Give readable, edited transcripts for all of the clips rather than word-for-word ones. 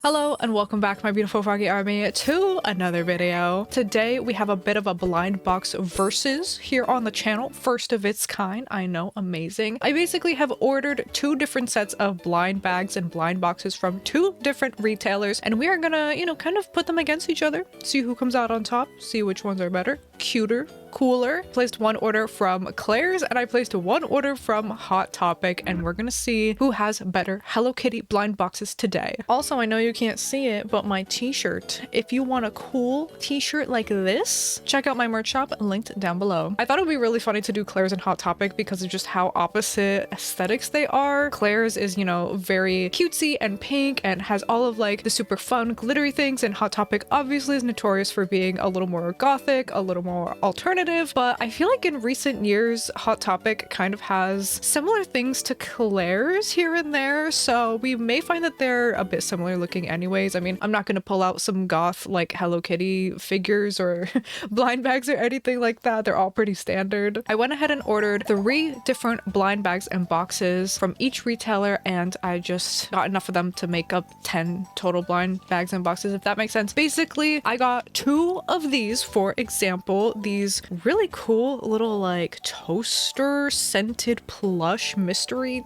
Hello and welcome back, my beautiful froggy army, to another video. Today we have a bit of a blind box versus here on the channel, first of its kind. I know, amazing. I basically have ordered two different sets of blind bags and blind boxes from two different retailers, and we are gonna, kind of put them against each other, see who comes out on top, see which ones are better, cuter, cooler. Placed one order from Claire's and I placed one order from Hot Topic, and we're gonna see who has better Hello Kitty blind boxes today. Also, I know you can't see it, but my t-shirt, if you want a cool t-shirt like this, check out my merch shop linked down below. I thought it would be really funny to do Claire's and Hot Topic because of just how opposite aesthetics they are. Claire's is, very cutesy and pink and has all of like the super fun glittery things, and Hot Topic obviously is notorious for being a little more gothic, a little more alternative. But I feel like in recent years, Hot Topic kind of has similar things to Claire's here and there, so we may find that they're a bit similar looking anyways. I mean, I'm not going to pull out some goth like Hello Kitty figures or blind bags or anything like that. They're all pretty standard. I went ahead and ordered 3 different blind bags and boxes from each retailer, and I just got enough of them to make up 10 total blind bags and boxes, if that makes sense. Basically, I got 2 of these, for example, these really cool little like toaster scented plush mystery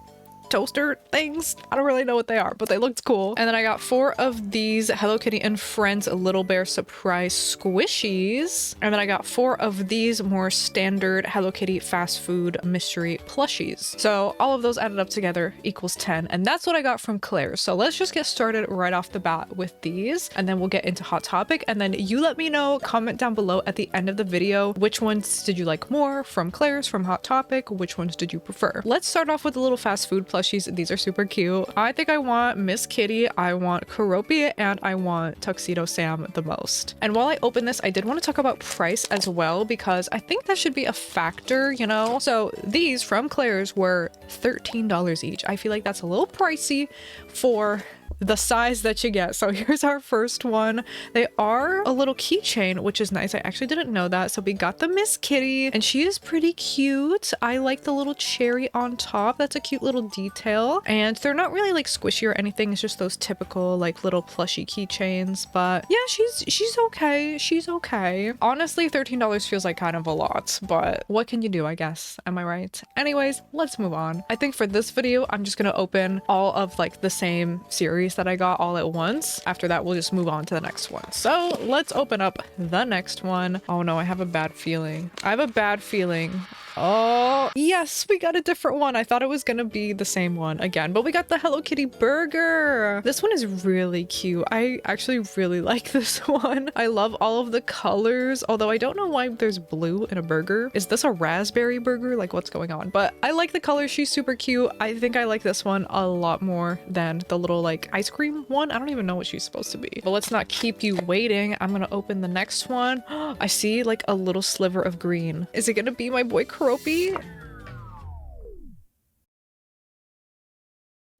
toaster things. I don't really know what they are, but they looked cool. And then I got 4 of these Hello Kitty and Friends Little Bear Surprise Squishies. And then I got 4 of these more standard Hello Kitty fast food mystery plushies. So all of those added up together equals 10. And that's what I got from Claire's. So let's just get started right off the bat with these, and then we'll get into Hot Topic. And then you let me know, comment down below at the end of the video, which ones did you like more from Claire's, from Hot Topic? Which ones did you prefer? Let's start off with the little fast food plushies. These are super cute. I think I want Miss Kitty, I want Karopia, and I want Tuxedo Sam the most. And while I open this, I did want to talk about price as well, because I think that should be a factor, So these from Claire's were $13 each. I feel like that's a little pricey for the size that you get. So here's our first one. They are a little keychain, which is nice. I actually didn't know that. So we got the Miss Kitty, and she is pretty cute. I like the little cherry on top. That's a cute little detail. And they're not really like squishy or anything. It's just those typical like little plushy keychains. But yeah, she's okay. She's okay. Honestly, $13 feels like kind of a lot, but what can you do, I guess? Am I right? Anyways, let's move on. I think for this video, I'm just gonna open all of like the same series that I got all at once. After that, we'll just move on to the next one. So let's open up the next one. Oh no, I have a bad feeling. I have a bad feeling. Oh, yes, we got a different one. I thought it was gonna be the same one again, but we got the Hello Kitty burger. This one is really cute. I actually really like this one. I love all of the colors, although I don't know why there's blue in a burger. Is this a raspberry burger? Like, what's going on? But I like the color. She's super cute. I think I like this one a lot more than the little like ice cream one. I don't even know what she's supposed to be. But let's not keep you waiting. I'm gonna open the next one. I see like a little sliver of green. Is it gonna be my boy Karopie?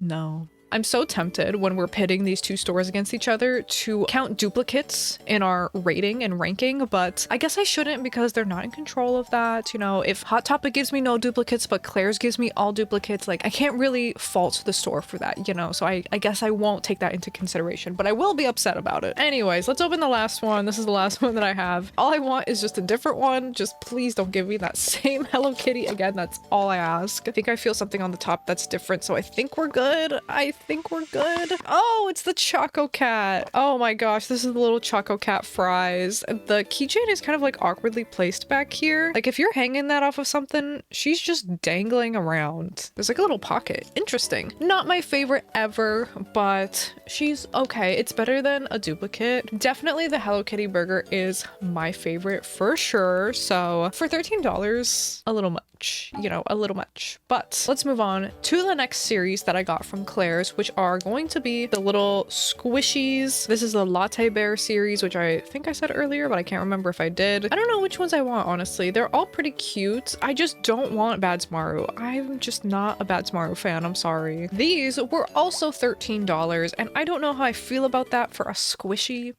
No. I'm so tempted when we're pitting these two stores against each other to count duplicates in our rating and ranking, but I guess I shouldn't because they're not in control of that. If Hot Topic gives me no duplicates, but Claire's gives me all duplicates, like I can't really fault the store for that, so I guess I won't take that into consideration, but I will be upset about it. Anyways, let's open the last one. This is the last one that I have. All I want is just a different one. Just please don't give me that same Hello Kitty again. That's all I ask. I think I feel something on the top that's different, so I think we're good. I think we're good. Oh, it's the Choco Cat. Oh my gosh, this is the little Choco Cat fries. The keychain is kind of like awkwardly placed back here. Like if you're hanging that off of something, she's just dangling around. There's like a little pocket. Interesting. Not my favorite ever, but she's okay. It's better than a duplicate. Definitely the Hello Kitty burger is my favorite for sure. So for $13, a little much, a little much. But let's move on to the next series that I got from Claire's, which are going to be the little squishies. This is the Latte Bear series, which I think I said earlier, but I can't remember if I did. I don't know which ones I want, honestly. They're all pretty cute. I just don't want Bad Smaru. I'm just not a Bad Smaru fan. I'm sorry. These were also $13, and I don't know how I feel about that for a squishy,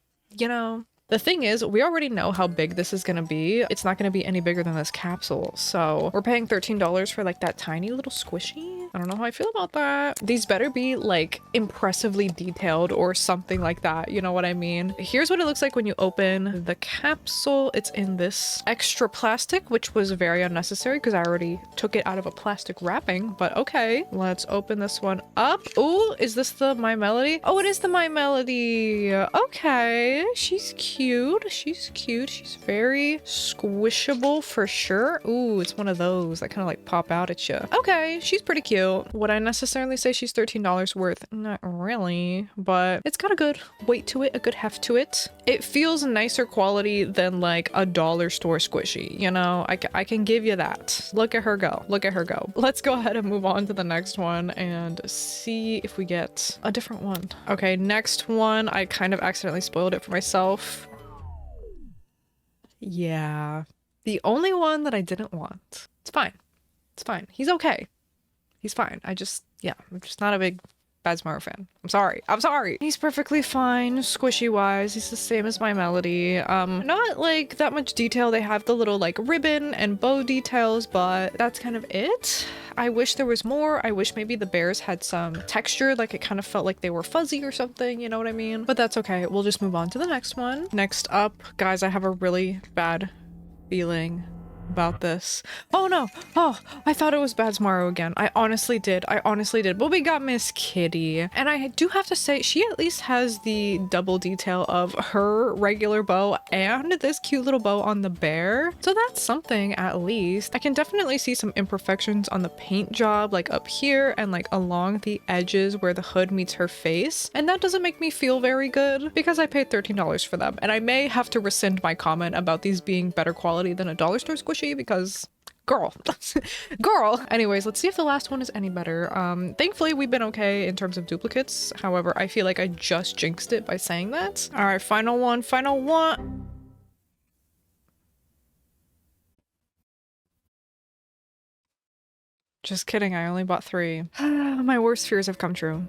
The thing is, we already know how big this is gonna be. It's not gonna be any bigger than this capsule. So we're paying $13 for like that tiny little squishy. I don't know how I feel about that. These better be like impressively detailed or something like that. You know what I mean? Here's what it looks like when you open the capsule. It's in this extra plastic, which was very unnecessary because I already took it out of a plastic wrapping, but okay. Let's open this one up. Oh, is this the My Melody? Oh, it is the My Melody. Okay. She's cute. She's cute. She's very squishable for sure. Ooh, it's one of those that kind of like pop out at you. Okay, she's pretty cute. Would I necessarily say she's $13 worth? Not really, but it's got a good weight to it, a good heft to it. It feels nicer quality than like a dollar store squishy, you know? I can give you that. Look at her go. Look at her go. Let's go ahead and move on to the next one and see if we get a different one. Okay, next one. I kind of accidentally spoiled it for myself. Yeah. The only one that I didn't want. It's fine. It's fine. He's okay. He's fine. I'm just not a big Bad Mario fan. I'm sorry. I'm sorry. He's perfectly fine, squishy wise. He's the same as My Melody. Not like that much detail. They have the little like ribbon and bow details, but that's kind of it. I wish there was more. I wish maybe the bears had some texture, like it kind of felt like they were fuzzy or something, you know what I mean? But that's okay. We'll just move on to the next one. Next up, guys, I have a really bad feeling about this. Oh no. Oh, I thought it was Bad Mario again. I honestly did. But we got Miss Kitty. And I do have to say, she at least has the double detail of her regular bow and this cute little bow on the bear. So that's something at least. I can definitely see some imperfections on the paint job, like up here and like along the edges where the hood meets her face. And that doesn't make me feel very good because I paid $13 for them. And I may have to rescind my comment about these being better quality than a dollar store squishy because girl. Anyways, let's see if the last one is any better. Thankfully we've been okay in terms of duplicates. However, I feel like I just jinxed it by saying that. All right, final one. Just kidding, I only bought 3. My worst fears have come true.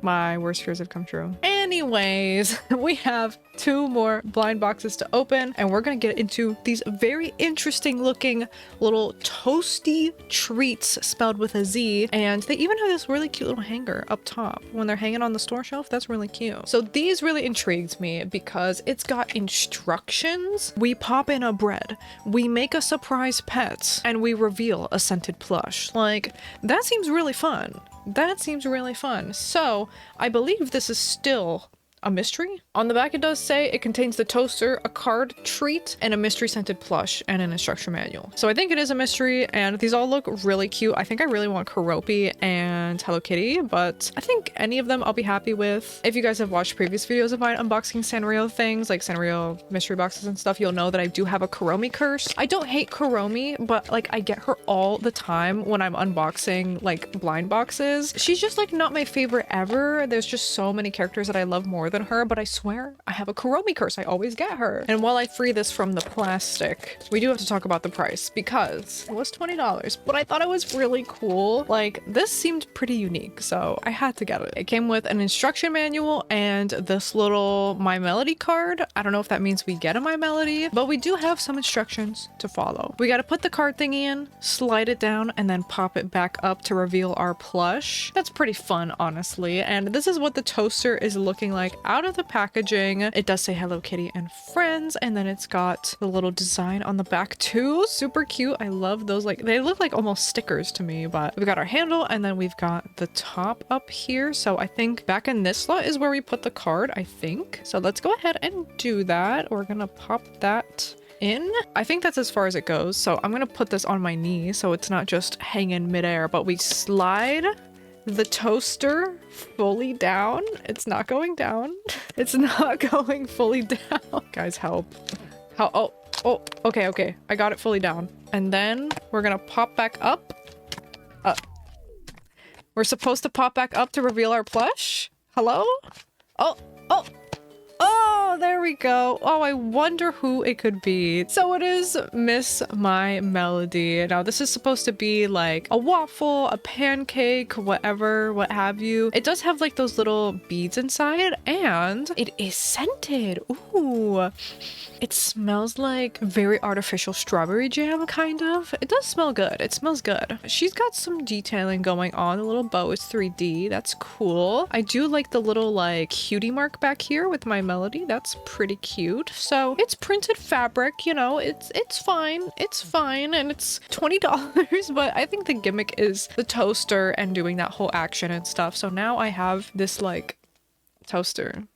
Anyways, we have 2 more blind boxes to open, and we're gonna get into these very interesting looking little toasty treats spelled with a Z, and they even have this really cute little hanger up top when they're hanging on the store shelf. That's really cute. So these really intrigued me because it's got instructions. We pop in a bread, we make a surprise pet, and we reveal a scented plush. Like, that seems really fun. So I believe this is still a mystery. On the back it does say it contains the toaster, a card treat, and a mystery scented plush, and an instruction manual. So I think it is a mystery, and these all look really cute. I think I really want Keroppi and Hello Kitty, but I think any of them I'll be happy with. If you guys have watched previous videos of mine unboxing Sanrio things, like Sanrio mystery boxes and stuff, you'll know that I do have a Kuromi curse. I don't hate Kuromi, but like I get her all the time when I'm unboxing like blind boxes. She's just like not my favorite ever. There's just so many characters that I love more than her, but I swear I have a Kuromi curse. I always get her. And while I free this from the plastic, we do have to talk about the price because it was $20, but I thought it was really cool. Like, this seemed pretty unique, so I had to get it. It came with an instruction manual and this little My Melody card. I don't know if that means we get a My Melody, but we do have some instructions to follow. We got to put the card thingy in, slide it down, and then pop it back up to reveal our plush. That's pretty fun, honestly. And this is what the toaster is looking like out of the packaging. It does say Hello Kitty and friends, and then it's got the little design on the back too. Super cute. I love those. Like, they look like almost stickers to me, but we've got our handle, and then we've got the top up here. So I think back in this slot is where we put the card, I think. So let's go ahead and do that. We're gonna pop that in. I think that's as far as it goes. So I'm gonna put this on my knee so it's not just hanging midair, but we slide the toaster fully down. It's not going down. It's not going fully down. Guys, help. How? Oh, okay. I got it fully down. And then we're gonna pop back up. We're supposed to pop back up to reveal our plush? Hello? Oh, there we go. Oh, I wonder who it could be. So it is Miss My Melody. Now this is supposed to be like a waffle, a pancake, whatever, what have you. It does have like those little beads inside, and it is scented. Ooh. It smells like very artificial strawberry jam, kind of. It does smell good. It smells good. She's got some detailing going on. The little bow is 3D. That's cool. I do like the little like cutie mark back here with My Melody. That's pretty cute. So it's printed fabric, you know, it's fine. It's fine. And it's $20, but I think the gimmick is the toaster and doing that whole action and stuff. So now I have this like toaster.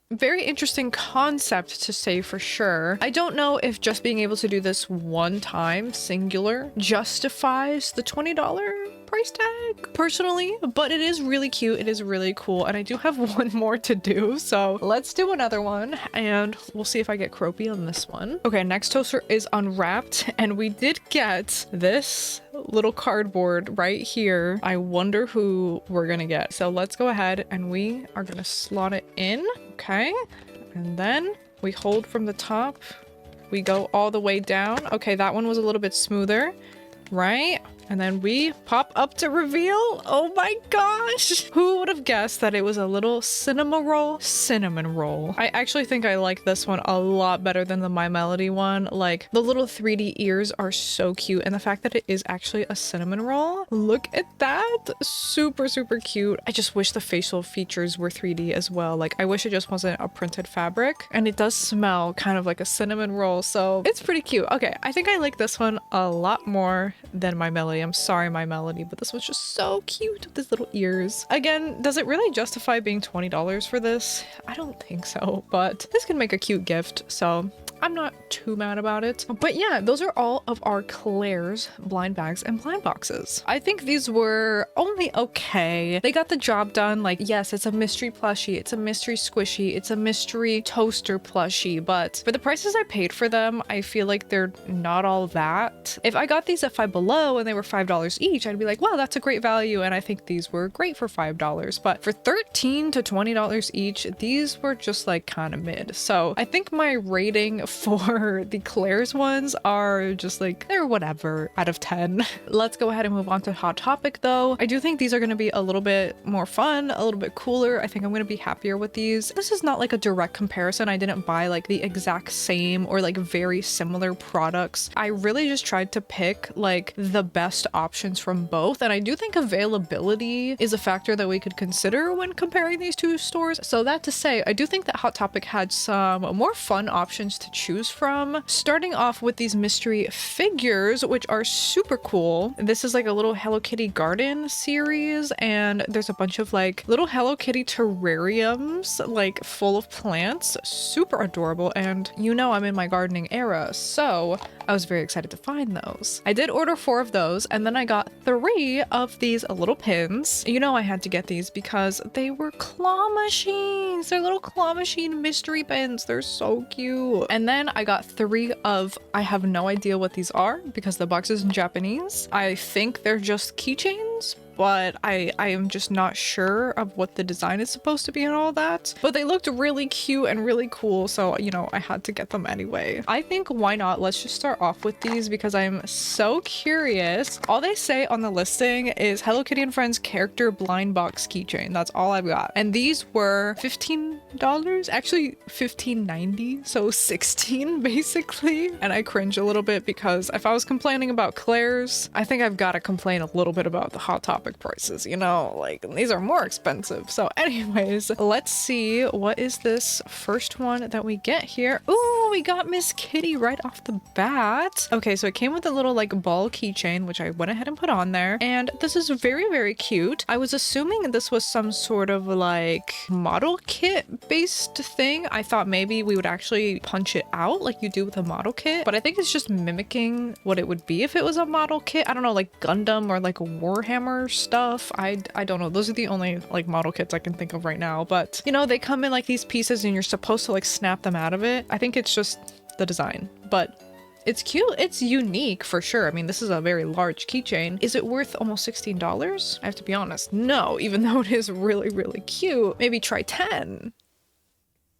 Very interesting concept to say for sure. I don't know if just being able to do this one time, singular, justifies the $20 price tag personally, but it is really cute. It is really cool. And I do have one more to do. So let's do another one and we'll see if I get croaky on this one. Okay, next toaster is unwrapped and we did get this little cardboard right here. I wonder who we're gonna get. So let's go ahead and we are gonna slot it in. Okay, and then we hold from the top. We go all the way down. Okay, that one was a little bit smoother, right? And then we pop up to reveal. Oh my gosh. Who would have guessed that it was a little cinnamon roll? Cinnamon roll. I actually think I like this one a lot better than the My Melody one. Like the little 3D ears are so cute. And the fact that it is actually a cinnamon roll. Look at that. Super, super cute. I just wish the facial features were 3D as well. Like I wish it just wasn't a printed fabric. And it does smell kind of like a cinnamon roll. So it's pretty cute. Okay, I think I like this one a lot more than My Melody. I'm sorry, My Melody, but this was just so cute with his little ears. Again, does it really justify being $20 for this? I don't think so, but this can make a cute gift, so I'm not too mad about it. But yeah, those are all of our Claire's blind bags and blind boxes. I think these were only okay. They got the job done. Like, yes, it's a mystery plushie, it's a mystery squishy, it's a mystery toaster plushie, but for the prices I paid for them, I feel like they're not all that. If I got these at Five Below and they were $5 each, I'd be like, wow, that's a great value. And I think these were great for $5, but for $13 to $20 each, these were just like kind of mid. So I think my rating for the Claire's ones are just like, they're whatever out of 10. Let's go ahead and move on to Hot Topic though. I do think these are going to be a little bit more fun, a little bit cooler. I think I'm going to be happier with these. This is not like a direct comparison. I didn't buy like the exact same or like very similar products. I really just tried to pick like the best options from both. And I do think availability is a factor that we could consider when comparing these two stores. So that to say, I do think that Hot Topic had some more fun options to choose from, starting off with these mystery figures, which are super cool. This is like a little Hello Kitty garden series, and there's a bunch of like little Hello Kitty terrariums like full of plants. Super adorable, and you know I'm in my gardening era, so I was very excited to find those. I did order 4 of those, and then I got 3 of these little pins. You know I had to get these because they were claw machines. They're little claw machine mystery pins. They're so cute. And then I got 3 of, I have no idea what these are because the box is in Japanese. I think they're just keychains, but I am just not sure of what the design is supposed to be and all that. But they looked really cute and really cool, so, you know, I had to get them anyway. I think why not? Let's just start off with these because I'm so curious. All they say on the listing is Hello Kitty and Friends character blind box keychain. That's all I've got. And these were $15, actually $15.90, so 16 basically. And I cringe a little bit because if I was complaining about Claire's, I think I've got to complain a little bit about the Hot Topic prices, you know, like these are more expensive. So anyways, let's see, what is this first one that we get here? Ooh, we got Miss Kitty right off the bat. Okay, so it came with a little like ball keychain, which I went ahead and put on there, and this is very, very cute. I was assuming this was some sort of like model kit based thing. I thought maybe we would actually punch it out like you do with a model kit, but I think it's just mimicking what it would be if it was a model kit. I don't know, like Gundam or like Warhammer stuff. I don't know. Those are the only like model kits I can think of right now, but you know, they come in like these pieces and you're supposed to like snap them out of it. I think it's just the design, but it's cute. It's unique for sure. I mean, this is a very large keychain. Is it worth almost $16? I have to be honest, no, even though it is really, really cute. Maybe try 10.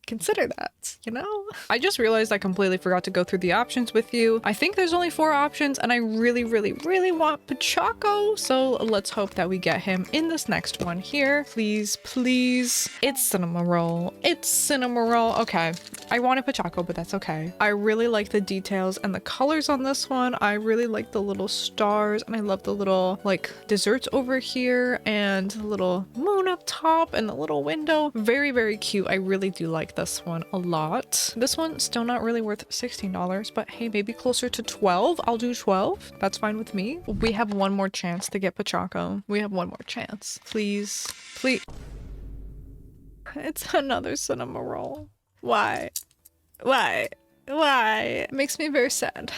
consider that, you know? I just realized I completely forgot to go through the options with you. I think there's only 4 options and I really, really, really want Pachaco. So let's hope that we get him in this next one here. Please, please. It's Cinema Roll. It's Cinema Roll. Okay. I wanted Pachaco, but that's okay. I really like the details and the colors on this one. I really like the little stars and I love the little like desserts over here and the little moon up top and the little window. Very, very cute. I really do like this one a lot. This one still not really worth $16, but hey, maybe closer to 12. I'll do 12. That's fine with me. We have one more chance to get Pachaco. We have one more chance. Please, please. It's another Cinema Roll. Why? Why? Why? It makes me very sad,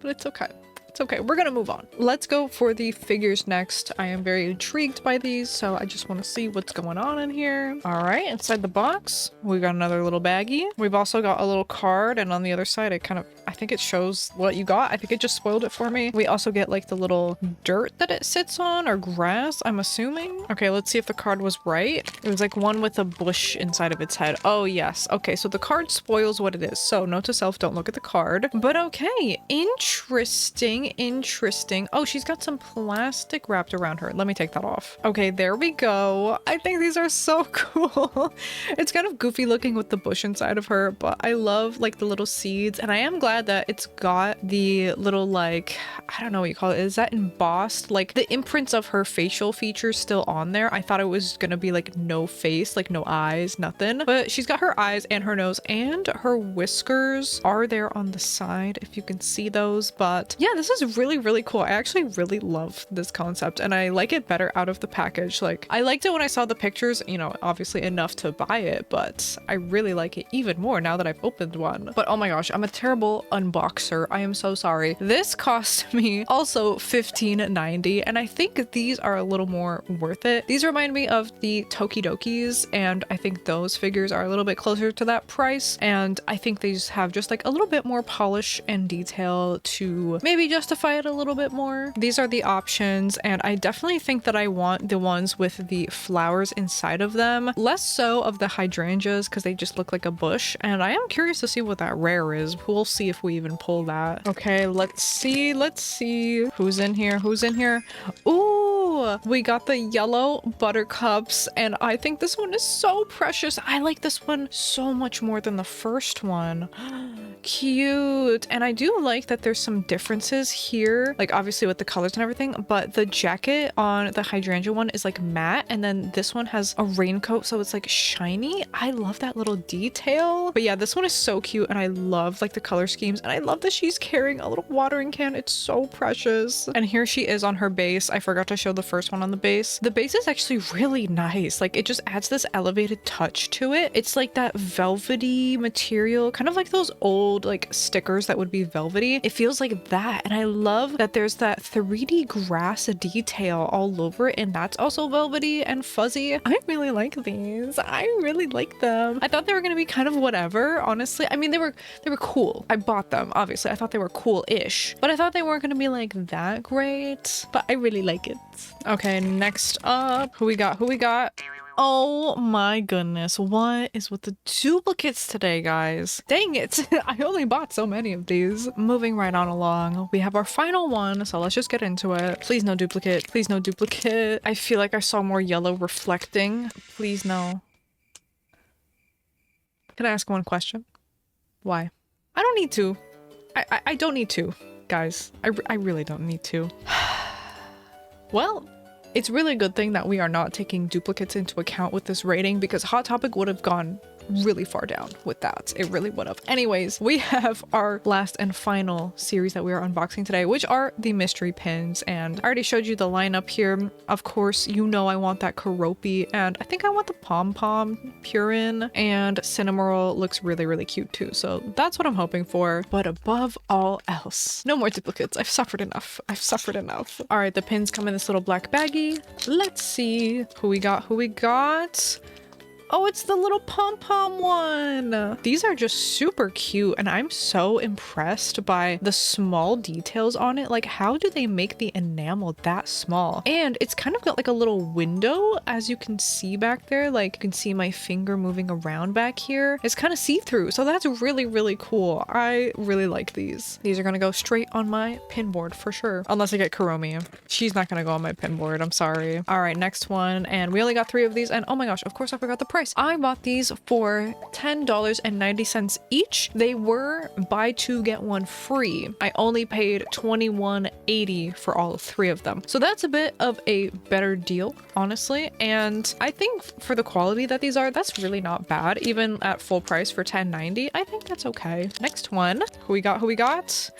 but it's okay. It's okay. We're gonna move on. Let's go for the figures next. I am very intrigued by these, so I just want to see what's going on in here. All right, inside the box, we got another little baggie. We've also got a little card, and on the other side, I think it shows what you got. I think it just spoiled it for me. We also get like the little dirt that it sits on, or grass, I'm assuming. Okay, let's see if the card was right. It was like one with a bush inside of its head. Oh yes. Okay, so the card spoils what it is. So note to self, don't look at the card. But okay, interesting. Interesting. Oh, she's got some plastic wrapped around her. Let me take that off. Okay, there we go. I think these are so cool. It's kind of goofy looking with the bush inside of her, but I love like the little seeds, and I am glad that it's got the little like, I don't know what you call it. Is that embossed? Like the imprints of her facial features still on there. I thought it was gonna be like no face, like no eyes, nothing. But she's got her eyes and her nose and her whiskers are there on the side, if you can see those. But yeah, this is really, really cool. I actually really love this concept and I like it better out of the package. Like I liked it when I saw the pictures, you know, obviously enough to buy it, but I really like it even more now that I've opened one. But oh my gosh, I'm a terrible unboxer. I am so sorry. This cost me also $15.90 and I think these are a little more worth it. These remind me of the Tokidokis and I think those figures are a little bit closer to that price, and I think they just have just like a little bit more polish and detail to maybe justify it a little bit more. These are the options, and I definitely think that I want the ones with the flowers inside of them, less so of the hydrangeas because they just look like a bush, and I am curious to see what that rare is. We'll see if we even pull that. Okay, let's see who's in here. Ooh, we got the yellow buttercups, and I think this one is so precious. I like this one so much more than the first one. Cute. And I do like that there's some differences here, like obviously with the colors and everything, but the jacket on the hydrangea one is like matte, and then this one has a raincoat, so it's like shiny. I love that little detail. But yeah, this one is so cute, and I love like the color schemes, and I love that she's carrying a little watering can. It's so precious. And here she is on her base. I forgot to show the first one on the base. The base is actually really nice. Like it just adds this elevated touch to it. It's like that velvety material, kind of like those old like stickers that would be velvety. It feels like that, and I love that there's that 3D grass detail all over it, and that's also velvety and fuzzy. I really like these. I really like them. I thought they were gonna be kind of whatever, honestly. I mean, they were cool. I bought them, obviously. I thought they were cool-ish, but I thought they weren't gonna be like that great, but I really like it. Okay, next up, who we got? Oh my goodness, what is with the duplicates today, guys? Dang it, I only bought so many of these. Moving right on along, we have our final one, so let's just get into it. Please no duplicate, please no duplicate. I feel like I saw more yellow reflecting. Please no. Can I ask one question? Why? I don't need to. I don't need to, guys. I really don't need to. Well, it's really a good thing that we are not taking duplicates into account with this rating, because Hot Topic would have gone really far down with that. It really would have. Anyways, we have our last and final series that we are unboxing today, which are the mystery pins. And I already showed you the lineup here. Of course, you know I want that Karopi, and I think I want the Pom Pom Purin, and Cinnamoroll looks really, really cute too. So that's what I'm hoping for. But above all else, no more duplicates. I've suffered enough. All right, the pins come in this little black baggie. Let's see who we got. Oh, it's the little pom-pom one. These are just super cute, and I'm so impressed by the small details on it. Like, how do they make the enamel that small? And it's kind of got like a little window, as you can see back there. Like, you can see my finger moving around back here. It's kind of see-through, so that's really, really cool. I really like these. These are gonna go straight on my pin board for sure. Unless I get Kuromi. She's not gonna go on my pin board. I'm sorry. All right, next one. And we only got 3 of these. And oh my gosh, of course I forgot the price. I bought these for $10.90 each. They were buy 2 get 1 free. I only paid $21.80 for all 3 of them. So that's a bit of a better deal, honestly. And I think for the quality that these are, that's really not bad. Even at full price for $10.90, I think that's okay. Next one. Who we got? Who we got?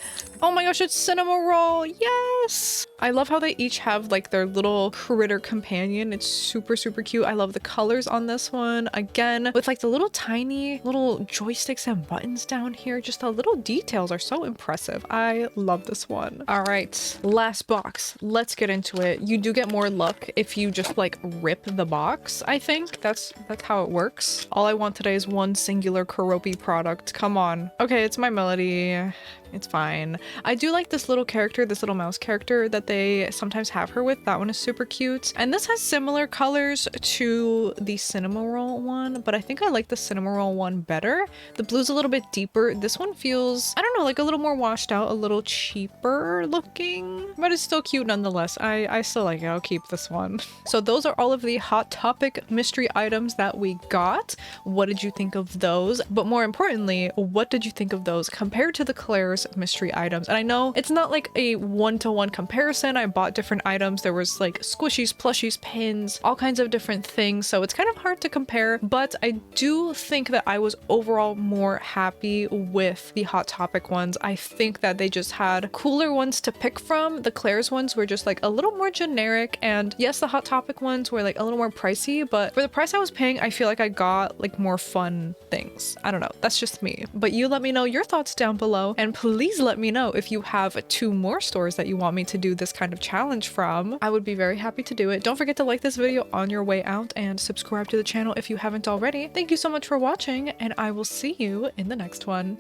Oh my gosh, it's Cinema Roll. Yes! I love how they each have like their little critter companion. It's super, super cute. I love the colors on this one. Again, with like the little tiny little joysticks and buttons down here. Just the little details are so impressive. I love this one. All right, last box. Let's get into it. You do get more luck if you just like rip the box. I think that's how it works. All I want today is one singular Kuromi product. Come on. Okay, it's my Melody. It's fine. I do like this little character, this little mouse character that they sometimes have her with. That one is super cute. And this has similar colors to the Cinema Roll one, but I think I like the Cinema Roll one better. The blue's a little bit deeper. This one feels, I don't know, like a little more washed out, a little cheaper looking, but it's still cute nonetheless. I still like it. I'll keep this one. So those are all of the Hot Topic mystery items that we got. What did you think of those? But more importantly, what did you think of those compared to the Claire's mystery items? And I know it's not like a one-to-one comparison. I bought different items. There was like squishies, plushies, pins, all kinds of different things. So it's kind of hard to compare, but I do think that I was overall more happy with the Hot Topic ones. I think that they just had cooler ones to pick from. The Claire's ones were just like a little more generic, and yes, the Hot Topic ones were like a little more pricey, but for the price I was paying, I feel like I got like more fun things. I don't know. That's just me. But you let me know your thoughts down below, and please let me know if you have 2 more stores that you want me to do this kind of challenge from. I would be very happy to do it. Don't forget to like this video on your way out and subscribe to the channel if you haven't already. Thank you so much for watching, and I will see you in the next one.